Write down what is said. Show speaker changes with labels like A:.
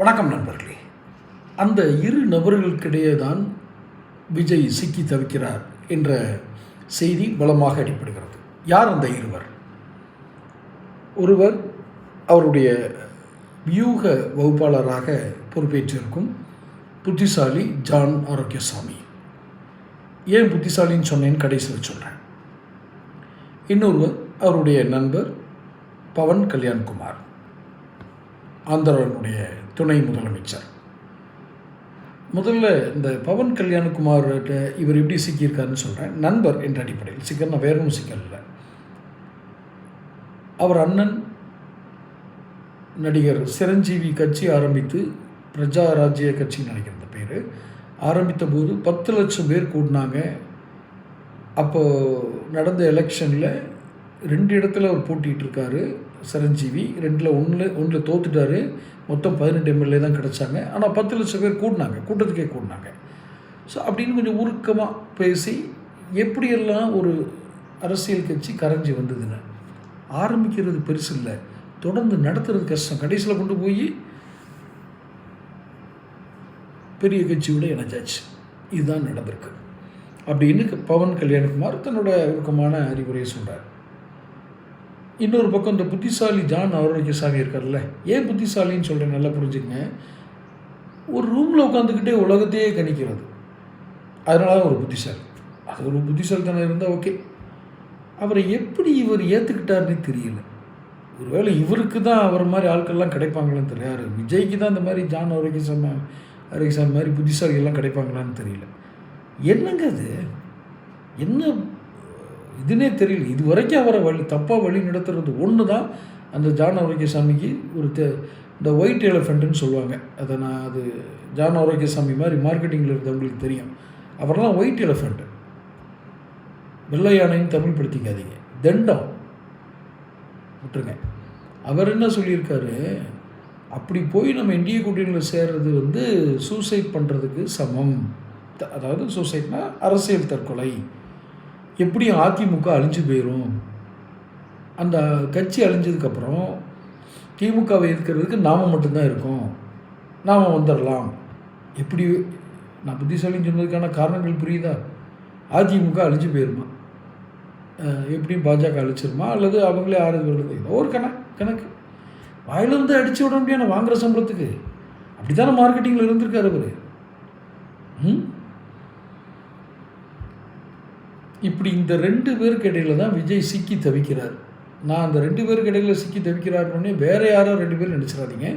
A: வணக்கம் நண்பர்களே. அந்த இரு நபர்களுக்கிடையே தான் விஜய் சிக்கி தவிக்கிறார் என்ற செய்தி பலமாக அடிபடுகிறது. யார் அந்த இருவர்? ஒருவர் அவருடைய வியூக வகுப்பாளராக பொறுப்பேற்றிருக்கும் புத்திசாலி ஜான் ஆரோக்கியசாமி. ஏன் புத்திசாலின்னு சொன்னேன்னு கடைசியில் சொல்கிறேன். இன்னொருவர் அவருடைய நண்பர் பவன் கல்யாண்குமார், ஆந்திராவுடைய துணை முதலமைச்சர். முதல்ல இந்த பவன் கல்யாண்குமார் இவர் எப்படி சிக்கியிருக்காருன்னு சொல்கிறேன். நண்பர் என்ற அடிப்படையில் சிக்கல்னா வேற ஒன்றும் சிக்கல் இல்லை. அவர் அண்ணன் நடிகர் சிரஞ்சீவி கட்சி ஆரம்பித்து, பிரஜா ராஜ்ய கட்சின்னு நினைக்கிற பேர், ஆரம்பித்த போது 10 லட்சம் பேர் கூடினாங்க. அப்போது நடந்த எலெக்ஷனில் 2 இடத்துல அவர் போட்டிகிட்டு இருக்காரு சிரஞ்சீவி. 2ல் ஒன்றில் தோத்துட்டார். மொத்தம் 18 எம்எல்ஏ தான் கிடச்சாங்க. ஆனால் 10 லட்சம் பேர் கூடினாங்க, கூட்டத்துக்கே கூடினாங்க. ஸோ அப்படின்னு கொஞ்சம் உருக்கமாக பேசி எப்படியெல்லாம் ஒரு அரசியல் கட்சி கரைஞ்சி வந்ததுன்னு, ஆரம்பிக்கிறது பெருசு இல்லை, தொடர்ந்து நடத்துறது கஷ்டம், கடைசியில் கொண்டு போய் பெரிய கட்சியோட இணைஞ்சாச்சு. இதுதான் நடந்திருக்கு அப்படின்னு பவன் கல்யாண்குமார் தன்னோட உருக்கமான அறிவுரையை சொல்கிறார். இன்னொரு பக்கம் இந்த புத்திசாலி ஜான் ஆரோக்கியசாமி இருக்கார்ல. ஏன் புத்திசாலின்னு சொல்கிறேன், நல்லா புரிஞ்சுக்கங்க. ஒரு ரூமில் உட்காந்துக்கிட்டே உலகத்தையே கணிக்கிறது, அதனால தான் ஒரு புத்திசாலி. அது ஒரு புத்திசாலித்தனம் இருந்தால் ஓகே. அவரை எப்படி இவர் ஏற்றுக்கிட்டாருன்னு தெரியல. ஒருவேளை இவருக்கு தான் அவர் மாதிரி ஆட்கள்லாம் கிடைப்பாங்களான்னு தெரியல. யார் விஜய்க்கு தான் இந்த மாதிரி ஜான் ஆரோக்கியசாமி மாதிரி புத்திசாலிகள்லாம் கிடைப்பாங்களான்னு தெரியல. என்னங்க அது, என்ன இதுனே தெரியல. இது வரைக்கும் அவரை தப்பாக வழி நடத்துறது ஒன்று தான். அந்த ஜான் ஆரோக்கியசாமிக்கு ஒரு இந்த ஒயிட் எலிஃபெண்ட்டுன்னு சொல்லுவாங்க. அது ஜான் ஆரோக்கியசாமி மாதிரி மார்க்கெட்டிங்கில் இருந்தவங்களுக்கு தெரியும். அவரெல்லாம் ஒயிட் எலிஃபெண்ட்டு, வெள்ளை யானைன்னு தமிழ் படுத்திக்காதீங்க, தண்டம் விட்டுருங்க. அவர் என்ன சொல்லியிருக்காரு, அப்படி போய் நம்ம இந்திய கூட்டணியில் சேர்றது சூசைட் பண்ணுறதுக்கு சமம். அதாவது சூசைட்னா அரசியல் தற்கொலை. எப்படியும் அதிமுக அழிஞ்சு போயிடும். அந்த கட்சி அழிஞ்சதுக்கப்புறம் திமுகவை எதிர்க்கிறதுக்கு நாம் மட்டும்தான் இருக்கோம், நாம் வந்துடலாம். எப்படி நான் புத்திசாலின்னு சொன்னதுக்கான காரணங்கள் புரியுதா? அதிமுக அழிஞ்சு போயிருமா, எப்படியும் பாஜக அழிச்சிருமா, அல்லது அவங்களே ஆறுது வருது, ஏதோ ஒரு கணக்கு வாயிலிருந்து அடித்து விட முடியாது வாங்குகிற சம்பளத்துக்கு. அப்படி தானே மார்க்கெட்டிங்கில் இருந்திருக்காரு அவர். இப்படி இந்த 2 பேருக்கு இடையில தான் விஜய் சிக்கி தவிக்கிறார். நான் அந்த 2 பேருக்கு இடையில சிக்கி தவிக்கிறாருன்னே வேறு யாரோ 2 பேர் நினச்சிடாதீங்க.